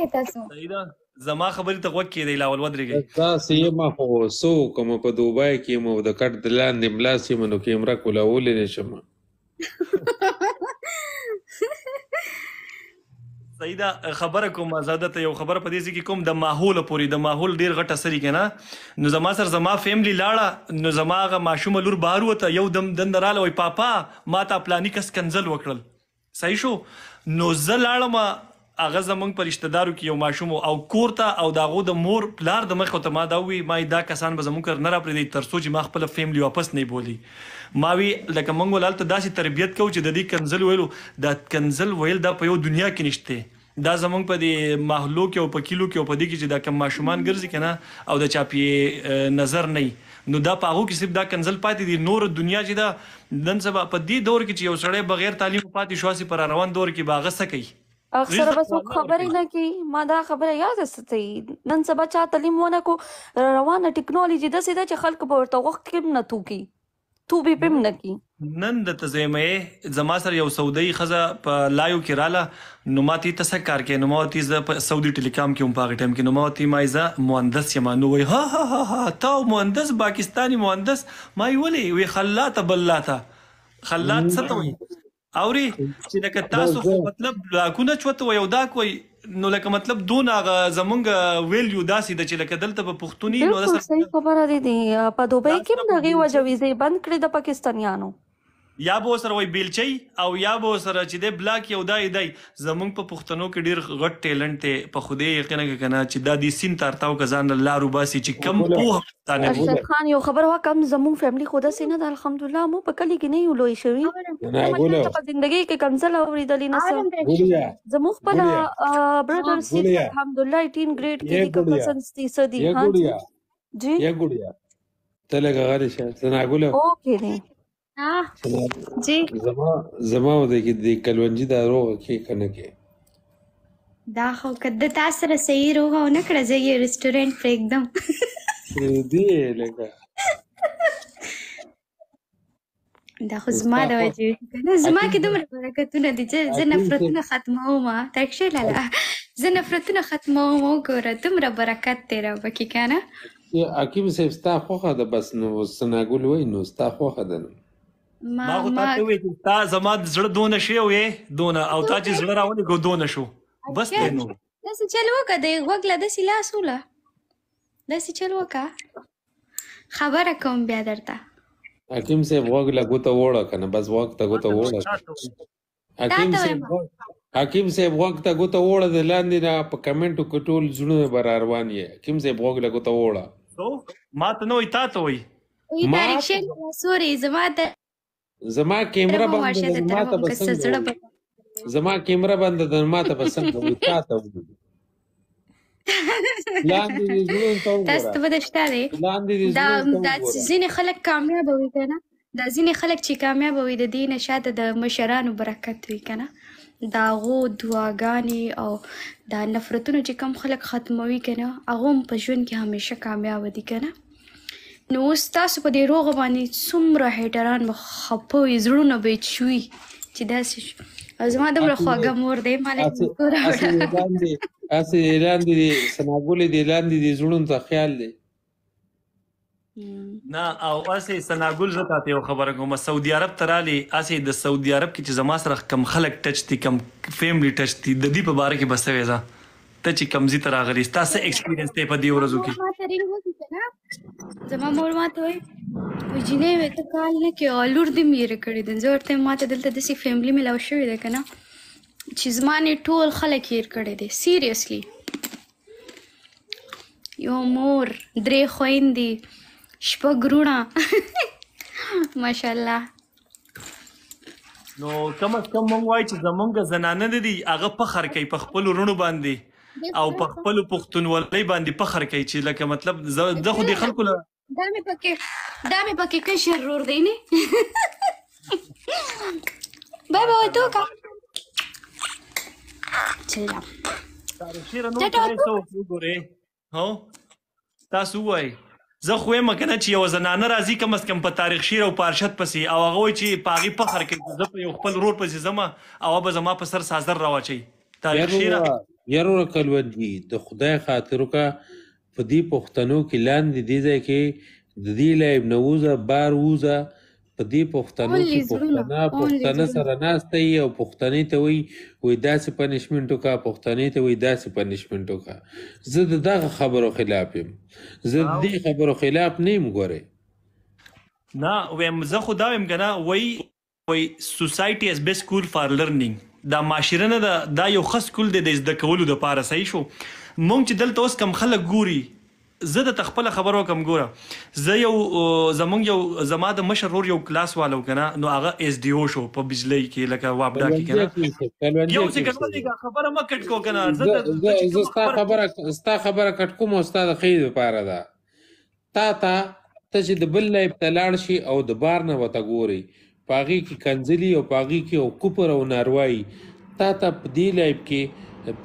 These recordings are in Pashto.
کوي تاسو؟ صحیح ده. زما خبرې ته غوږ کېدی لاول ودرېږئ. تاسې یم خو څه وکړم په دوبۍ کې یم او د کټ د لاندې ملاس یم نو کیمره کولاولی نه شم. صحیح ده. خبره کوم زه درته یو خبره په دې ځای کې کوم د ماحول پورې د ماحول ډېر غټ اثر یې که نه نو زما سره زما فیملی لاړه نو زما هغه ماشومه لور بهر وته یو دم دنده راله وایي پاپا ما ته پلاني کس کنځل وکړل. صحیح شو. نو زه لاړم هغه زمونږ په رشته دارو کې یو ماشوم او کور ته او د هغو د مور پلار د مخې ته ما دا ووي ما دا کسان به زمونږ کره نه راپرېږدي تر څو چې ما خپله فیملی واپس نه بولي. ما وی لکه موږ ولالته داسې تربیت کوو چې د دې کنځل ویلو دا کنځل ویل دا په یو دنیا کې نشته. دا زمونږ په دې محلو کې او په کلیو کې او په دې کې چې دا کم ماشومان ګرځي که نه او د چا پې نظر نه نو دا په هغو کې صرف دا کنځل پاتې دي. نور دنیا چې دا نن سبا په دې دور کې چې یو سړی بغیر تعلیم پاتې شو هسې په روان دور کې به هغه څه کوي. اکثره به څوک خبرې نه کوي. ما دا خبره یاد ساتئ نن سبا چا تعلیم ونه کو روانه ټکنالوژي داسې ده چې خلک به ورته وخت کې هم نه توکي توبې په هم نه کوي. نن د تزیمې زما سره یو سعودي ښځه په لایو کې راله نو ما ته څه کار کوې نو ما ورته زه په سعودي ټیلیکام کې هم په هغه ټایم کې نو ما ورته وایي زه مهندس یم نو وایي ها ها ها ها تا مهندس پاکستاني مهندس ما یې ولې وایي خلاته بلاته خلات څه ته وایي اوري چې لکه تاسو خو مطلب لاکونه چوته وایي او دا کوئ نو لکه مطلب دون هغه زمونږ ویلیو داسې ده چې لکه دلته په پښتوني نو بالکل صحیح خبره دی. په دوبۍ کې هم د هغې وجه ویزې بند کړې د پاکستانیانو یا به ورسره وایي بیلچۍ او یا به ورسره چې دی بلاک یو دا دی. زمونږ په پښتنو کې ډېر غټ ټیلنټ دی په خدای یقینه که نه چې دا دې سیند ته ارتاو که ځان له لارو باسي چې کم پوهه ارشد خان یو خبره وه کم زمونږ فیملي خو داسې نه ده الحمدلله مو په کلي کې نه یو لوی شوي په زندګۍ کې کنځل اورېدلې نه څه. زمونږ خپله برادر سیف الحمدلله 18 ګریډ کې دي که کزنس دي څه دي جی ته لږه غلی شه ثناګله اوکې دی جی زما وده کې د کلونجي دا روغه کې که نه کې دا خو که د تا سره صحیح روغه ونه کړه زه یې رسټورنټ پرېږدم پرېږدي یې لږه دا خو زما د وجې زما کې دومره برکتونه دي چې زه نفرتونه ختموم تکشه لاله زه نفرتونه ختموم وګوره دومره برکت دی را پکې که نه حکیم صاحب ستا خوښه ده بس نو ثناګل وایي نو ستا خوښه ده نو ما خو تا ته ووایي چې تا زما د زړه دونه شی وې دونه او تا چې زړه راولېږو دونه شو بس دی نو داسې چل وکړه د غوږ له داسې لاس وله داسې چل وکړه خبره کوم بیا درته حکیم صاحب غوږ له ګوته وړه که نه بس غوږ ته ګوته وړه حکیم صاحب غوږ ته ګوته وړه د لاندې نه په کمنټو کې ټول زړونه به را روان یې حکیم صاحب غوږ له ګوته وړه ما ته نه وایي تا ته وایي زما کیمره بنده زما کیمره بنده ده ما ته به څنګه وایي تا ته وایي لاندې دې زړونو ته وګوره تاسو ته به شته دی دا ځینې خلک کامیابه وي که نه دا ځینې خلک چې کامیابه وي د دې نه شاته د مشرانو برکت وي که نه د هغو دعاګانې او دا نفرتونه چې کم خلک ختموي که نه هغو هم په ژوند کې همیشه کامیابه دي که نه نو اوس تاسو په دې روغه باندې څومره هیټران به خفه وي زړونه به یې چوي چې داسې او زما دومره خواږه مور دی ما هسې لاندې دي ثناګلې دي لاندې دي زړونو ته خیال دی نه او هسې ثناګل زه تاته یو خبره کوم سعودي عرب ته رالې هسې د سعودي عرب کې چې زما سره کم خلک ټچ دي کم فیملی ټچ دي د دې په باره کې به څه وایې ځه ته چې کمزي ته راغلې ستا څه ایکسپیرینس دی په دې ورځو کې زما مور ما ته وایي جینۍ وایي ته کال نه کې او لور دې میره کړې ده زه ورته ما ته دلته داسې فیملي میلاو شوې ده که نه چې زما نه ټول خلک هیر کړی دی سیریسلی یو مور 3 خویندې 6 وروڼه ماشاءالله نو کم از کم مونږ وایو چې زمونږ زنانه نه دي هغه فخر کوي په خپلو وروڼو باندې او په خپلو پښتونولۍ باندې فخر کوي چې لکه مطلب زه خو دې خلکو له دا مې پکې کشر رور دی نه بای بای تو کا چلا هو تاسو وایي زه خو یم که نه چې یوه زنانه راځي کم از کم په تاریخ شیر او په ارشد پسې او هغه وایي چې په هغې فخر کوي زه په یو خپل ورور پسې ځم او به زما په سر سازر راواچوي تاریخ شیره یاره کلوندي د خدای خاطر وکړه په دې پښتنو کې لاندې دې ځای کې د دې لایب نه ووځه بار ووځه په دې پښتنو کې پښتنه سره ناسته وي او پښتنې ته وایي داسې پنشمنټ وکړه پښتنې ته وایي داسې پنشمنټ وکړه زه د دغه خبرو خلاف یم زه د دې خبرو خلاف نه یم ګورئ نه ویم زه خو دا ویم که نه وایي سوسایټي از بیسټ سکول فار لرنینګ دا معاشره نه ده دا یو ښه سکول دی د زده کولو دپاره صحیح شو مونږ چې دلته اوس کم خلک ګوري زه درته خپله خبره وکړم ګوره زه یو زما د مشر ورور یو کلاس والا و که نه نو هغه ایس ډي او شو په بجلۍ کې لکه وابډا کې که نه یو سکند خبره مه کټ کو که نه زه ستا خبره کټ کوم او ستا د ښې دپاره ده ته چې د بل لایب ته لاړ شي او د بار نه ورته ګوري په هغې کې کنځلي او په هغې کې او کفر او ناروایي تا ته په دې لایب کې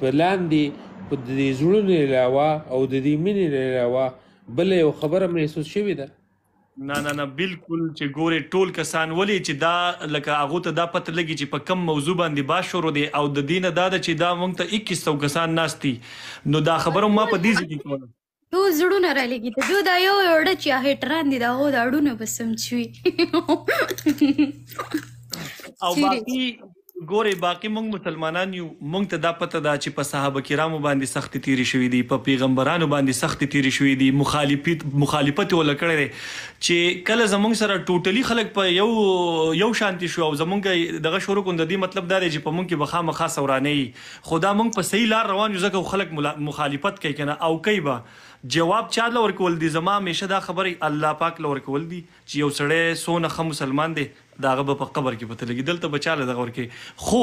په لاندې په د دې زړونو علاوه او د دې مینې نه علاوه بله یو خبره محسوس شوې ده نه بالکل چې ګورې ټول کسان ولې چې دا لکه هغو ته دا پته لګي چې په کم موضوع باندې بحث شروع دی او د دې نه دا ده چې دا موږ ته 2100 کسان ناست دي نو دا خبره ما په دې ځای کې کوله ټول زړونه رالېږي ته دو دا یو اړه چې هیټران دي دا هغو د اړونه به سم چوي او باقي ګورې باقي موږ مسلمانان یو موږ ته دا پته ده چې په صحابه کرامو باندې سختې تېرې شوي دي په پیغمبرانو باندې سختې تېرې شوي دي مخالفت یې وله کړی دی چې کله زموږ سره ټوټلي خلک په یو شانتي شو او زموږ دغه شروع کړو د دې مطلب دا دی چې په موږ کې به خامخا سورانه وي خو دا موږ په صحیح لار روان یو ځکه خلک مخالفت کوي که نه او کوي به جواب چا له ورکول دي زما همیشه دا خبرې الله پاک له ورکول دي چې یو سړی څونه ښه مسلمان دی د هغه به په قبر کې پته لګي دلته به چا له دغه ورکوي خو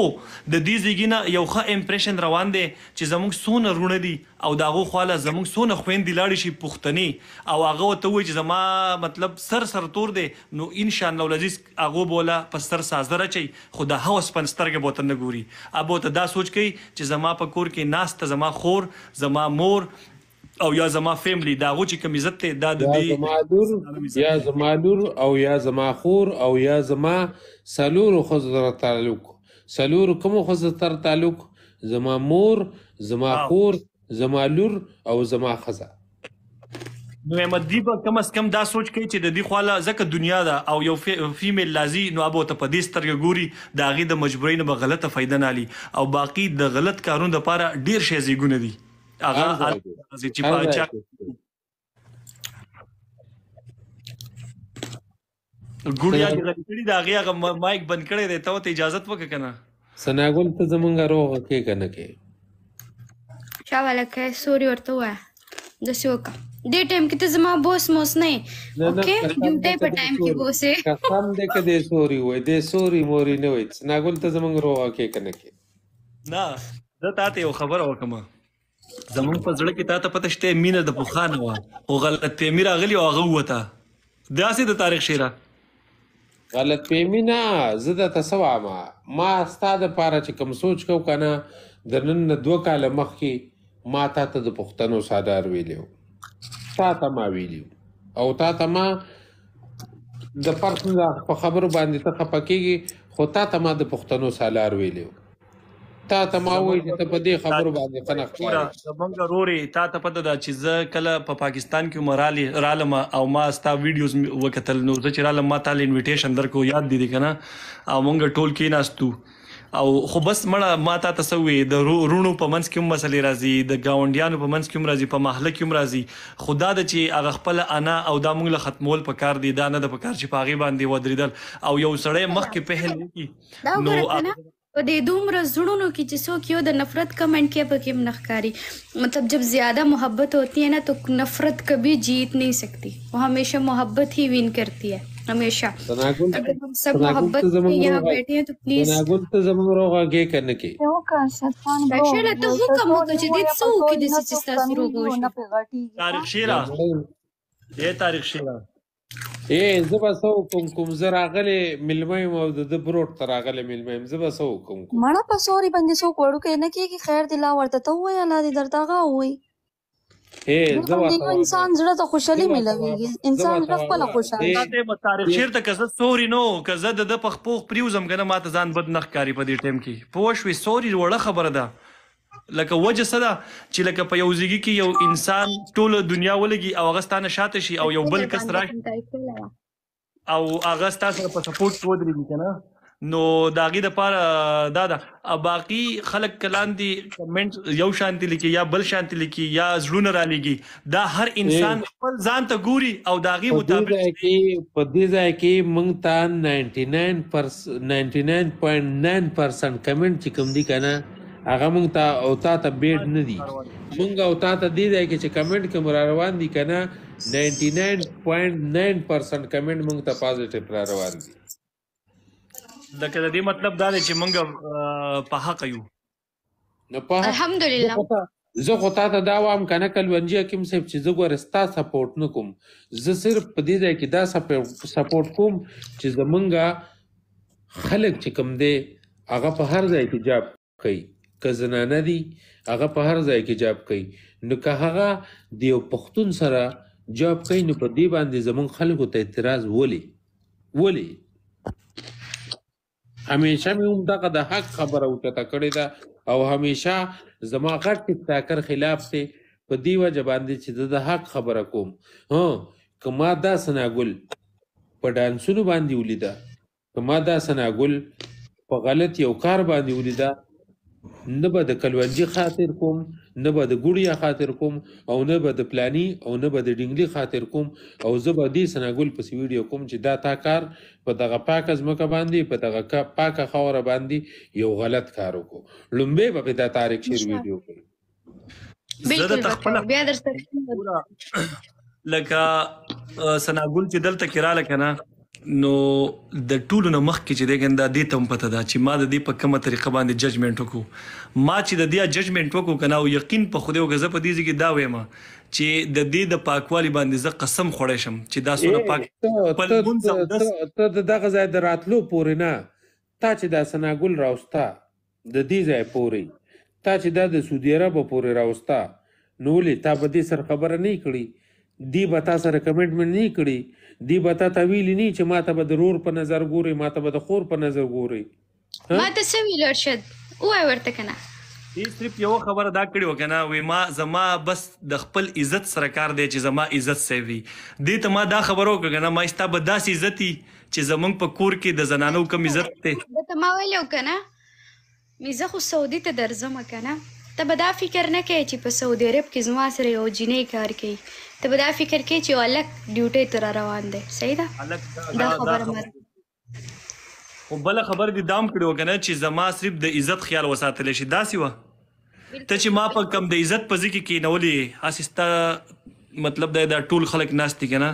د دې ځایګي نه یو ښه امپریشن روان دی چې زموږ څونه وروڼه دي او د هغو خواله زموږ څونه خویندې لاړې شي پښتنې او هغه ورته ووایي چې زما مطلب سر تور دی نو انشاءالله العزیز هغو به وله په سر سازه رچوي خو د هوس په سترګې به ورته نه ګوري هغه به ورته دا سوچ کوي چې زما په کور کې ناسته زما خور زما مور او یا زما فیملی دا هغو چې کوم عزت دی دا د دې یا زما لور او یا زما خور او یا زما څلورو ښځو سره تعلق څلورو کومو ښځو سره تعلق زما مور زما خور زما لور او زما ښځه نو احمدي به کم از کم دا سوچ کوي چې د دې خواله ځکه دنیا ده او یو فیمیل لازي نو هغه به ورته په دې سترګه ګوري د هغې د مجبورۍ نه به غلطه فایده نه اخلي او باقي د غلط کارونو دپاره ډېر شی زیږونه دي چې پاچا ګوړیا چې غلي کړي د هغې هغه مایک بند کړی دی ته ورته اجازت وکړه که نه ثناګل ته زمونږ روغه کې که نه کې شا والا که سوري ورته ووایه داسې وکړه دې ټایم کې ته زما بوس موس نه یې اوکې ډیوټۍ په ټایم کې بوس یې قسم دی که دې سوري وایي دې سوري موري نه وایي ثناګل ته زمونږ روغه کې که نه کې نه زه تا ته یو خبره وکړم زمونږ په زړه کې تا ته پته شته مینه د پخوا نه وه خو غلطفهمي راغلي او هغه ووته داسې د تاریخ شعره غلطفهمي نه زه درته څه وایم ما ستا دپاره چې کوم سوچ کو که نه د نن نه 2 کاله مخکې ما تا ته د پښتنو سالار ویلی و تا ته ما ویلي او تا ته ما د فرق نه په خبرو باندې ته خفه کېږي خو تا ته ما د پښتنو سالار ویلی و تا ته ما وایي چې ته په دې خبرو باندې ښه نه ښکارې زمونږ رورې تا ته پته ده چې زه کله په پاکستان کې رالم او ما ستا ویډیوز وکتل نو زه چې رالم ما تا له انویټیشن درکو یاد دي که نه او مونږ ټول کېناستو او خو بس مړه ما تا ته څه ووایي د رونو په منځ کې هم مسلې راځي د ګاونډیانو په منځ کې هم راځي په محله کې هم راځي خو دا ده چې هغه خپله انا او دا مونږ له ختمول پکار دي دا نه ده پکار چې په هغې باندې ودرېدل او یو سړی مخکې پهل وکړي نو په دې دومره زړونو کې چې څوک یو د نفرت کمنٹ کیا پکې هم نه ښکاري مطلب جب زیادہ محبت ہوتی ہے نا تو نفرت کبھی جیت نہیں سکتی وہ ہمیشہ محبت ہی ون کرتی ہے ہمیشہ اگر ہم سب محبت سے یہاں بیٹھے ہیں تو پلیز ثناګل ته زمونږ روغه کې که نه کې بشره ته حکم وکړه چې دې څه وکړي داسې چې ستاسو روغ وشي تاریخ شیره تاریخ شیره زه به څه وکړم کوم زه راغلی میلمه یم او د ده بروټ ته راغلی میلمه یم زه به څه وکړم مړه په سوري باندې څوک وړوکی نه کېږي خیر دې لا ورته ته ووایه الله دې درته هغه ووایي انسان زړه ته خوشحالي ملويږي انسان زړه خپله خوشحالي تاریخ شعر ته که زه سوري نه و که زه د ده په خپوغ پرېوځم که نه ما ته ځان بد نه ښکاري په دې ټایم کې پوه شوې سوري وړه خبره ده لکه وجه څه ده چې لکه په یو ځای کې یو انسان ټوله دنیا ولګي او هغه ستانه شاته شي او یو بل کس راشي او هغه ستا سره په سپورټ کې ودرېږي که نه نو د هغې دپاره دا ده باقي خلک کلاندې کمنټ یو شانتي لیکي یا بل شانتي لیکي یا زړونه رالیږي دا هر انسان خپل ځان ته ګوري او د هغې مطابق په دې ځای کې موږ ته 99.9% کمنټ چې کوم دي که نه هغه موږ ته او تا ته بیډ نه دي موږ او تا ته دې ځای کې چې کمنټ کوم را روان دي که نه 99.9% کمنټ موږ ته پازیټیو را روان دي لکه د دې مطلب دا دی چې موږ په حق یو نو په الحمدلله زه خو تا ته دا وایم که نه کلونجي حکیم صاحب چې زه ګوره ستا سپورټ نه کوم زه صرف په دې ځای کې دا سپورټ کوم چې زمونږ خلک چې کوم دی هغه په هر ځای کې جاب کوي که زنانه دي هغه په هر ځای کې جاب کوي نو که هغه د یو پښتون سره جاب کوي نو په دې باندې زمونږ خلکو ته اعتراض ولې همیشه مې هم دغه د حق خبره اوچته کړې ده او همیشه زما غټ ټیک ټاکر خلاف دی په دې وجه باندې چې د حق خبره کوم که ما دا ثناګل په ډانسونو باندې ولیده که ما دا ثناګل په غلط یو کار باندې ولیده نه به د کلونجي خاطر کوم نه به د ګوړیا خاطر کوم او نه به د پلانی او نه به د ډنګلي خاطر کوم او زه به دې ثناګل پسې ویډیو کوم چې دا تا کار په دغه پاکه ځمکه باندې په دغه پاکه خاوره باندې یو غلط کار وکړو لومبی به دا طارق شیر ویډیو کوي بیا درته لکه ثناګل چې دلته کې راله که نه نو د ټولو نه مخکې چې دی ګنده دې ته هم پته ده چې ما د دې په کومه طریقه باندې ججمنټ وکړو ما چې د دې ججمنټ وکړو که نه او یقین په خدای وکړه زه په دې ځای کې دا وایم چې د دې د پاکوالي باندې زه قسم خوړی شم چې دا څونه پاک ته د دغه ځای د راتلو پورې نه تا چې دا ثناګل راوستا د دې ځای پورې تا چې دا د سعودي عرب پورې راوستا نو ولې تا به دې سره خبره نه کړي دی به تا سره کمنټمنټ نه کړي دی به تا ته ویلي نه چې ما ته به د رور په نظر ګوري ما ته به د خور په نظر ګوري ما ته څه ویل ارشد ووایه ورته که نه صرف یو خبره دا کړې وه که نه وی ما زما بس د خپل عزت سره کار دی چې زما عزت صحیح وي دې ته ما دا خبره وکړه که نه ما ستا به داسې عزت وي چې زموږ په کور کې د زنانو کم عزت دی درته ما ویلی و که نه زه خو سعودي ته درځمه که نه ته به دا فکر نه کوې چې په سعودي عرب کې زما سره یو جینۍ کار کوي ته به دا فکر کوې چې یو هلک ډیوټۍ ته را روان دی صحیح ده دا خبره مه خو بله خبره دې دام کړې وه که نه چې زما صرف د عزت خیال وساتلی شي داسې وه ته چې ما په کم د عزت په ځای کې کېنولې هسې ستا مطلب دی دا ټول خلک ناست دي که نه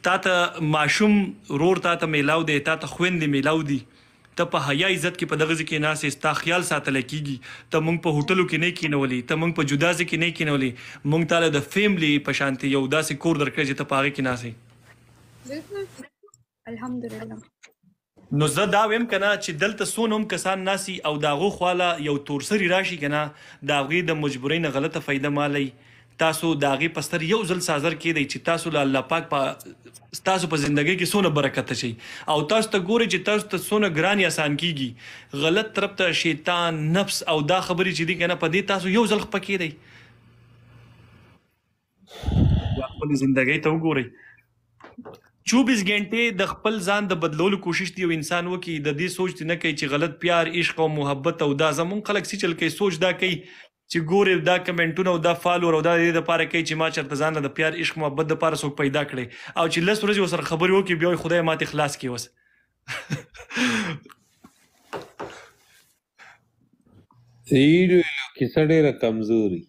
تا ته ماشوم رور تا ته میلاو دی تا ته خویندې میلاو دي ته په حیا عزت کې په دغه ځای کې ناست ستا خیال ساتلی کېږي ته موږ په هوټلو کې نه کېنولي ته موږ په جدا ځای کې نه کېنولي موږ تاله د فیملی په شانتې یو داسې کور درکړی چې ته په هغې کې ناست الحمدلله نو زه دا ویم که نه چې دلته څونه هم کسان ناسي او د هغو خواله یو تورسري راشي که نه د هغې د مجبورۍ نه غلطه فایده مالی تاسو د هغې په ستر یو ځل سازر کېدی چې تاسو له الله پاک ستاسو په زندګۍ کې څونه برکت شي او تاسو ته ګورئ چې تاسو ته څونه ګرانې اسان کېږي غلط طرف ته شیطان نفس او دا خبرې چې دي که نه په دې تاسو یو ځل خپه کېدی خپلې زندګۍ ته وګورئ 24 घंटे د خپل ځان د بدلولو کوشش دی یو انسان وکړي د دې سوچ دی نه کوي چې غلط پیار عشق او محبت او دا زمون خلک سې چل کوي سوچ دا کوي چې ګوري دا کمنټونه او دا فالوور او دا د لپاره کوي چې ما چرته ځان د پیار عشق محبت د لپاره څوک پیدا کړي او چې لس ورځې وسره خبرې وکړي بیا خدای ماته اخلاص کوي وس ایرو کیسه ډېره کمزوري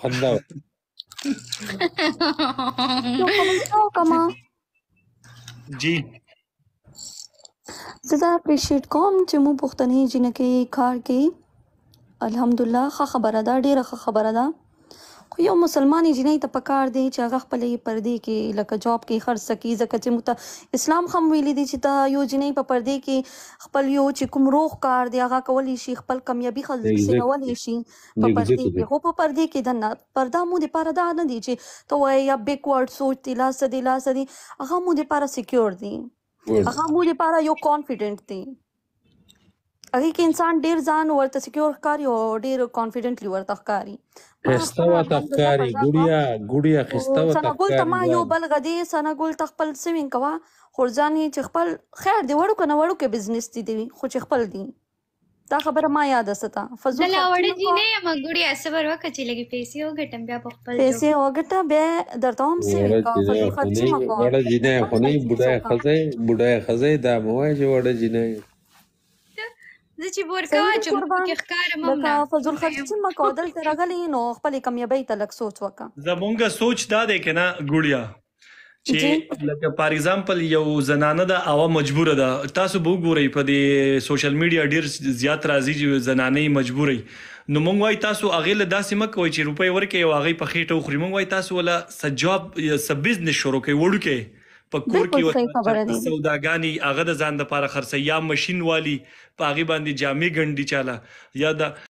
خندا جی زه دا اپریشیټ کوم چې مو پښتني جنکه کار کوي الحمدلله ښه خبره ده ډیره ښه خبره ده خو یو مسلمانې جنۍ ته پکار دی چې هغه خپلې پردې کې لکه جاب کې خرڅ سکي ځکه چې اسلام هم ویلي دی چې ته یو جنۍ په پردې کې خپل یو چې کوم روغ کار دی هغه کولی شي خپل کامیابي خلولی شي په پردې کې خو په پردې کې دنه پرده مو دپاره دا نه دی چې ته وایې یا بیکورډ سوچ دی لاسه دی هغه مو دپاره سیکیور دی هغه مو دپاره یو کانفیډنټ دی هغې کې انسان ډېر ځان ورته سکیور ښکاري او ډېر کانفیډنټلی ورته ښکاري. خسته ورته ښکاري ګوړیا خسته ورته ثناګل ته ما یو بل غدي ثناګل ته خپل سوینګ کوه خورځان یې چې خپل خیر دی وړو که نه وړو کې بزنس دي خو چې خپل دي. دا خبره ما یاده ستا زه لا وړه جینۍ یم ګوړیا صبر وکړه چې لږې پیسې وګټم بیا په خپل پیسې وګټه بیا درته هم سوینګ کوه فضول خرچي مه کوه. وړه جینۍ خو نه بوډای ښځی دا مه وایه چې وړه جینۍ زه چې بورکا واچوم پکې ښکارم هم نه لکه فضول خرچي مه کوه دلته راغلی نو خپلې کامیابۍ ته لږ سوچ وکړه. زمونږ سوچ دا دی که نه ګوړیا چې لکه فار ایگزامپل یو زنانه ده او مجبوره ده. تاسو به وګورئ په دې سوشل میډیا ډېر زیات راځي چې زنانې مجبورئ نو مونږ وایي تاسو هغې له داسې مه کوئ چې روپۍ ورکړئ او هغې په خېټه وخوري. مونږ وایي تاسو وله څه جاب څه بزنس شروع کړئ وړوکی په کور کې سوداګانې هغه د ځان دپاره خرڅوي یا مشین والي په هغې باندې جامې ګنډي چاله یا د